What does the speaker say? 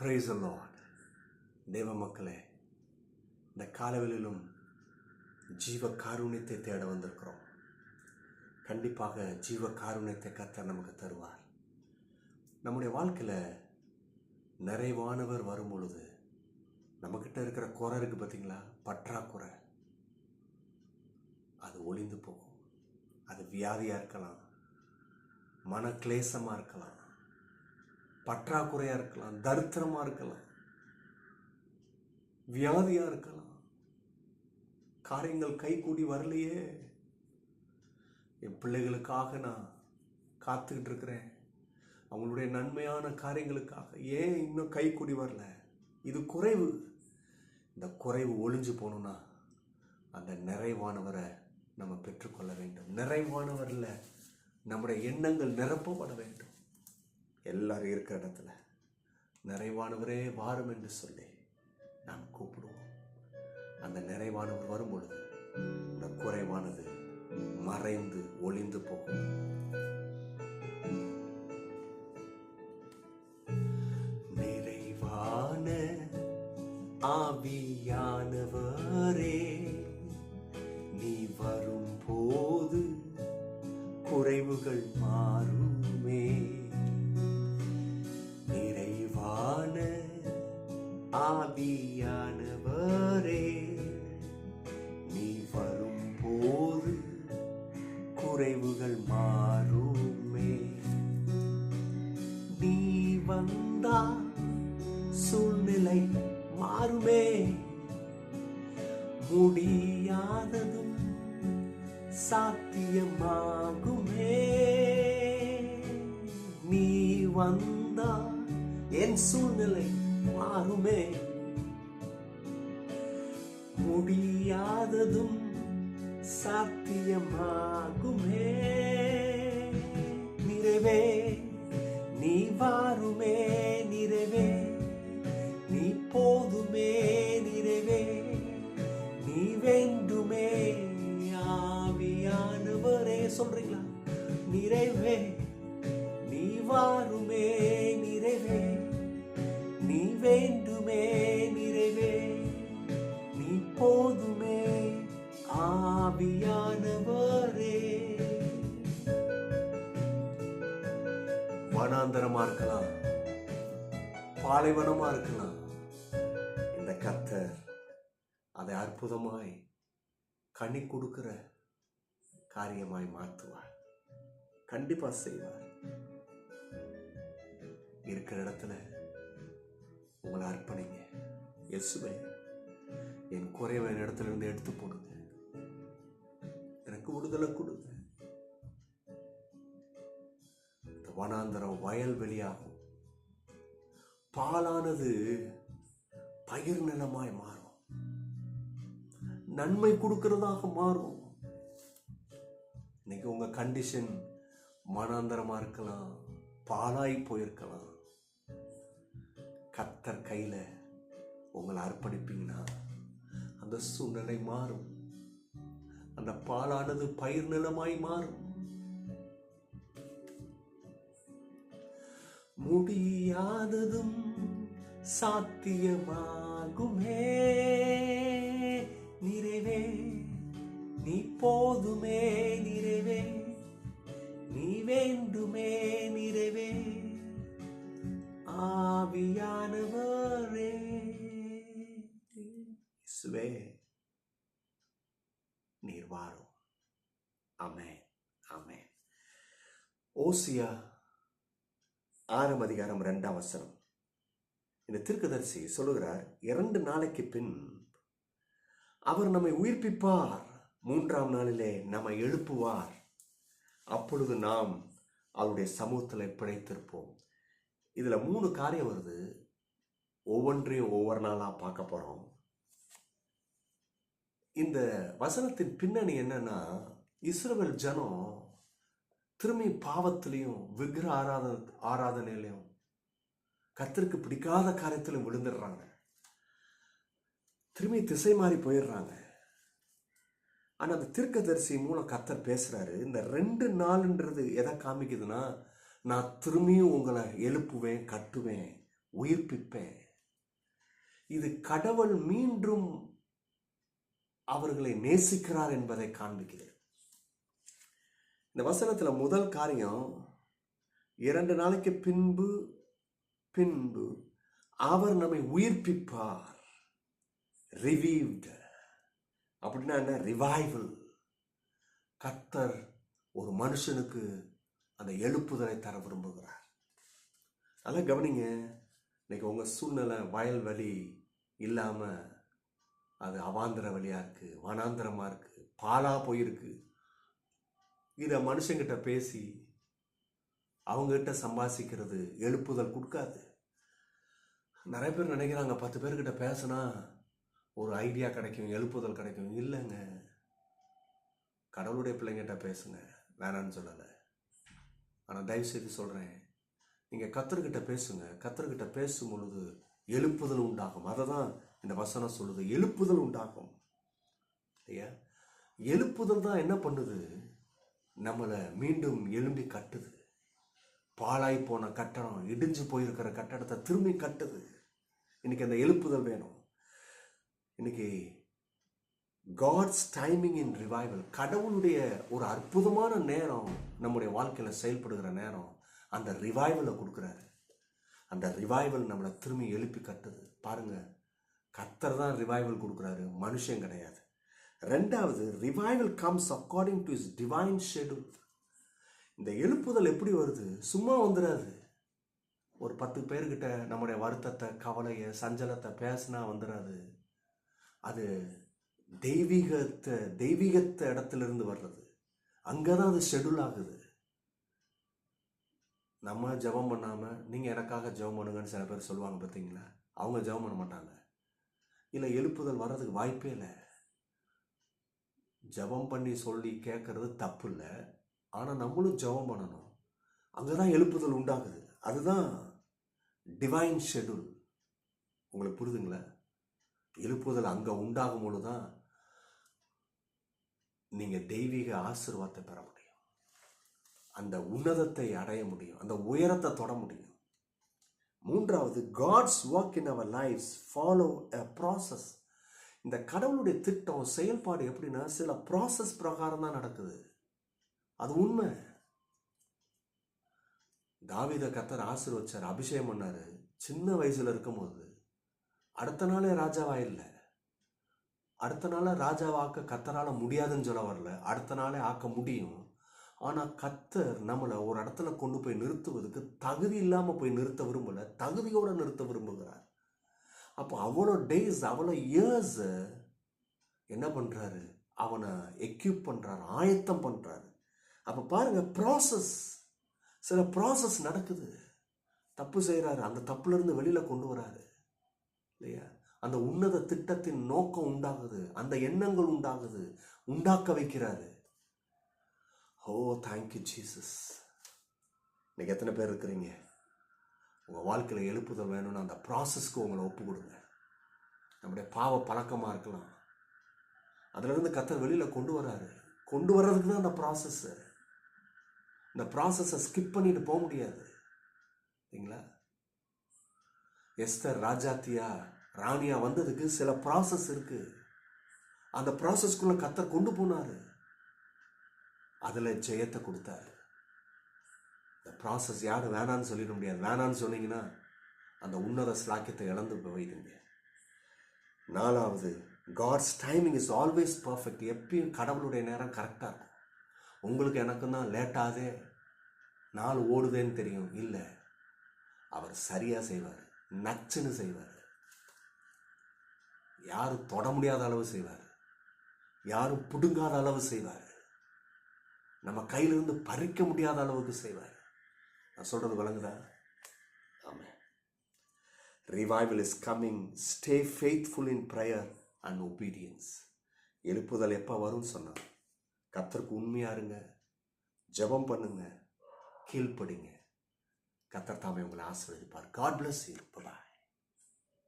Praise the Lord. தேவ மக்களே, இந்த காலவெளியிலும் ஜீவ காருண்யத்தை தேட வந்திருக்கிறோம். கண்டிப்பாக ஜீவ காருண்யத்தை கர்த்தர் நமக்கு தருவார். நம்முடைய வாழ்க்கையில் நிறைவானவர் வரும் பொழுது நம்மக்கிட்ட இருக்கிற குறை இருக்குது பார்த்தீங்களா, பற்றாக்குறை, அது ஒளிந்து போகும். அது வியாதியாக இருக்கலாம், மனக்லேசமாக இருக்கலாம், பற்றாக்குறையாக இருக்கலாம், தரித்திரமாக இருக்கலாம், வியாதியாக இருக்கலாம். காரியங்கள் கைகூடி வரலையே, என் பிள்ளைகளுக்காக நான் காத்துக்கிட்டு இருக்கிறேன், அவங்களுடைய நன்மையான காரியங்களுக்காக ஏன் இன்னும் கைகூடி வரல, இது குறைவு. இந்த குறைவு ஒளிஞ்சு போகணும்னா அந்த நிறைவானவரை நம்ம பெற்றுக்கொள்ள வேண்டும். நிறைவானவரில் நம்முடைய எண்ணங்கள் நிரப்பப்பட வேண்டும். எல்லாரும் இருக்கிற இடத்துல நிறைவானவரே வாரும் என்று சொல்லி நாம் கூப்பிடுவோம். அந்த நிறைவானவர் வரும் பொழுது இந்த குறைவானது மறைந்து ஒளிந்து போகும். நிறைவான ஆவியானவரே, நீ வரும் போது குறைவுகள் மாறுமே. நிறைவான ஆவியானவரே, நீ வரும் போது குறைவுகள் மாறுமே. நீ வந்தா சூழ்நிலை மாறுமே, முடியாததும் சாத்தியமாகுமே. நீ வந்தா என் சூழ்நிலை மாறுமே, முடியாததும் சாத்தியமாகுமே. நிறைவே நீ வாருமே, நிறைவே நீ போதுமே, நிறைவே நீ வேண்டுமே. ஆவியானவரே, சொல்றீங்களா? நிறைவே நீ வாருமே, நிறைவே நீ வேண்டுமே, நிறைவே நீ போதுமே. ஆவியானவரே, வனாந்தரமா இருக்கலாம், பாலைவனமா இருக்கலாம், இந்த கர்த்தர் அதை அற்புதமாய் கனி கொடுக்கிற காரியமாய் மாற்றுவார். கண்டிப்பா செய்வார். இருக்கிற இடத்துல உங்களை அர்ப்பணிங்க. இயேசுவே, என் குறைவை இடத்துல இருந்து எடுத்து போடுங்க, எனக்கு விடுதலை கொடுங்க. இந்த வனாந்தரம் வயல்வெளியாகும், பாலானது பயிர் நிலமாய் மாறும், நன்மை கொடுக்கிறதாக மாறும். இன்னைக்கு உங்க கண்டிஷன் வனாந்தரமா இருக்கலாம், பாலாய் போயிருக்கலாம். கர்த்தர் கையில உங்களை அர்ப்பணிப்பீங்கன்னா அந்த சூழ்நிலை மாறும். அந்த பாலானது பயிர் நிலமாய் மாறும். முடியாததும் சாத்தியமாகுமே. நிறைவே நீ போதுமே, நிறைவே நீ வேண்டுமே, நிறைவே ஆவியானவரே. இயேசுவே, நீர் வாரும். ஆமென், ஆமென். ஓசியா 6 அதிகாரம் 2 இந்த தீர்க்கதரிசி சொல்லுகிறார், 2 நாளைக்கு பின் அவர் நம்மை உயிர்ப்பிப்பார், 3ஆம் நாளிலே நம்மை எழுப்புவார், அப்பொழுது நாம் அவருடைய சமூகத்தில் பிழைத்திருப்போம். இதுல 3 காரியம் வருது. ஒவ்வொன்றையும் ஒவ்வொரு நாளா பார்க்க போறோம். இந்த வசனத்தின் பின்னணி என்னன்னா, இஸ்ரவேல் ஜனம் திரும்பி பாவத்திலையும் விக்கிர ஆராதனையிலையும் கர்த்தருக்கு பிடிக்காத காரியத்திலும் விழுந்துடுறாங்க, திரும்பி திசை மாறி போயிடுறாங்க. ஆனா அந்த தீர்க்கதரிசி மூலம் கர்த்தர் பேசுறாரு. இந்த 2 நாள்ன்றது எதை காமிக்குதுன்னா, நான் திரும்பியும் உங்களை எழுப்புவேன், கட்டுவேன், உயிர்ப்பிப்பேன். இது கடவுள் மீண்டும் அவர்களை நேசிக்கிறார் என்பதை காண்பிக்கிறது. இந்த வசனத்துல முதல் காரியம், 2 நாளைக்கு பின்பு அவர் நம்மை உயிர்ப்பிப்பார். ரிவைவ்டு அப்படின்னா என்ன? ரிவைவல். கர்த்தர் ஒரு மனுஷனுக்கு அந்த எழுப்புதலை தர விரும்புகிறார். நல்லா கவனிங்க. இன்னைக்கு உங்க சூழ்நிலை வயல்வெளி இல்லாம அது அவாந்திர வழியா இருக்கு, வனாந்திரமா இருக்கு, பாலா போயிருக்கு. இதை மனுஷங்கிட்ட பேசி அவங்ககிட்ட சம்பாதிக்கிறது எழுப்புதல் கொடுக்காது. நிறைய பேர் நினைக்கிறாங்க 10 பேர்கிட்ட பேசினா ஒரு ஐடியா கிடைக்கும், எழுப்புதல் கிடைக்கும். இல்லைங்க, கடவுளுடைய பிள்ளைங்கிட்ட பேசுங்க, வேணான்னு சொல்லலை. ஆனால் தயவு செய்து சொல்கிறேன், நீங்கள் கர்த்தர்கிட்ட பேசுங்க. கர்த்தர்கிட்ட பேசும் பொழுது எழுப்புதல் உண்டாகும். அதை தான் இந்த வசனம் சொல்லுது, எழுப்புதல் உண்டாகும். இல்லையா? எழுப்புதல் தான் என்ன பண்ணுது? நம்மளை மீண்டும் எழும்பி கட்டுது. பாழாய் போன கட்டடம், இடிஞ்சு போயிருக்கிற கட்டடத்தை திரும்பி கட்டுது. இன்னைக்கு அந்த எழுப்புதல் வேணும். இன்னைக்கு காட்ஸ் டைமிங் இன் ரிவைவல், கடவுளுடைய ஒரு அற்புதமான நேரம் நம்முடைய வாழ்க்கையில் செயல்படுகிற நேரம். அந்த ரிவைவலை கொடுக்குறாரு. அந்த ரிவைவல் நம்மளை திரும்பி எழுப்பி கட்டுது. பாருங்க, கர்த்தர் தான் ரிவைவல் கொடுக்குறாரு, மனுஷன் கிடையாது. ரெண்டாவது, revival comes according to his divine schedule. இந்த எழுப்புதல் எப்படி வருது? சும்மா வந்துடாது. ஒரு 10 பேர்கிட்ட நம்முடைய வருத்தத்தை, கவலையை, சஞ்சலத்தை பேசினா வந்துடாது. அது தெய்வீகத்தை இடத்திலிருந்து வர்றது. அங்கதான் அது ஷெட்யூல் ஆகுது. நம்ம ஜெபம் பண்ணாம நீங்க எனக்காக ஜெபம் பண்ணுங்கன்னு சில பேர் சொல்லுவாங்க பார்த்தீங்களா? அவங்க ஜெபம் பண்ண மாட்டாங்க. இல்லை, எழுப்புதல் வர்றதுக்கு வாய்ப்பே இல்லை. ஜெபம் பண்ணி சொல்லி கேட்கறது தப்பு இல்லை, ஆனால் நம்மளும் ஜெபம் பண்ணணும். அங்கதான் எழுப்புதல் உண்டாகுது. அதுதான் டிவைன் ஷெட்யூல். உங்களுக்கு புரிதுங்களா? எழுப்புதல் அங்க உண்டாகும் பொழுதுதான் நீங்க தெய்வீக ஆசீர்வாதத்தை பெற முடியும், அந்த உன்னதத்தை அடைய முடியும், அந்த உயரத்தை தொட முடியும். மூன்றாவது, God's work in our lives follow a process. இந்த கடவுளுடைய திட்டம், செயல்பாடு எப்படின்னா சில ப்ராசஸ் பிரகாரம் தான் நடக்குது. அது உண்மை. தாவீதை கர்த்தர் ஆசீர்வதிச்சார், அபிஷேகம் பண்ணாரு. சின்ன வயசுல இருக்கும்போது அடுத்த நாளே ராஜாவா இல்லை. அடுத்த நாளே ராஜாவாக்க கர்த்தரால முடியாதுன்னு சொல்ல வரல, அடுத்த நாளே ஆக்க முடியும். ஆனா கர்த்தர் நம்மளை ஒரு இடத்துல கொண்டு போய் நிறுத்துவதற்கு தகுதி இல்லாம போய் நிறுத்த விரும்பல, தகுதியோட நிறுத்த விரும்புகிறார். அப்போ அவ்வளோ டேஸ், அவ்வளோ இயர்ஸ் என்ன பண்றாரு? அவனை எக்யூப் பண்றாரு, ஆயத்தம் பண்றாரு. அப்ப பாருங்க, ப்ராசஸ், சில ப்ராசஸ் நடக்குது. தப்பு செய்யறாரு, அந்த தப்புல இருந்து வெளியில கொண்டு வராரு. இல்லையா? அந்த உன்னத திட்டத்தின் நோக்கம் உண்டாகுது, அந்த எண்ணங்கள் உண்டாகுது, உண்டாக்க வைக்கிறாரு. ஓ தேங்க்யூ ஜீசஸ். இன்னைக்கு எத்தனை பேர் இருக்கிறீங்க? உங்க வாழ்க்கையில எழுப்புதல் வேணும்னு அந்த ப்ராசஸ்க்கு உங்களை ஒப்பு கொடுங்க. நம்முடைய பாவ பழக்கமா இருக்கலாம், அதுல இருந்து கர்த்தர் வெளியில கொண்டு வராரு. கொண்டு வர்றதுக்கு தான் அந்த ப்ராசஸ். இந்த ப்ராசஸை ஸ்கிப் பண்ணிட்டு போக முடியாது. சரிங்களா? எஸ்தர் ராணியா வந்ததுக்கு சில ப்ராசஸ் இருக்கு. அந்த ப்ராசஸ்க்குள்ள கர்த்தர் கொண்டு போனாரு, அதுல ஜெயத்தை கொடுத்தாரு. இந்த ப்ராசஸ் யாரும் வேணான்னு சொல்லிட முடியாது. வேணான்னு சொன்னீங்கன்னா அந்த உன்னத ஸ்லாக்கியத்தை இழந்து போயிடுங்க. நாலாவது, God's timing is always perfect. எப்பயும் கடவுளுடைய நேரம் கரெக்டாக இருக்கும். உங்களுக்கு எனக்கும் தான் லேட்டாதே, நாள் ஓடுதேன்னு தெரியும். இல்லை, அவர் சரியா செய்வார், நச்சுன்னு செய்வார். யாரும் தொட முடியாத அளவு செய்வார், யாரும் பிடுங்காத அளவு செய்வார், நம்ம கையிலிருந்து பறிக்க முடியாத அளவுக்கு செய்வார். நான் சொல்றது விளங்குதா? ஆமாம். Revival is coming. Stay faithful in prayer and obedience. எழுப்புதல் எப்போ வரும்னு சொன்னா, கர்த்தருக்கு உண்மையா இருங்க, ஜெபம் பண்ணுங்க, கீழ்ப்படிங்க. கர்த்தர் தாமே உங்களை ஆசீர்வதிப்பார். God bless you. Bye bye.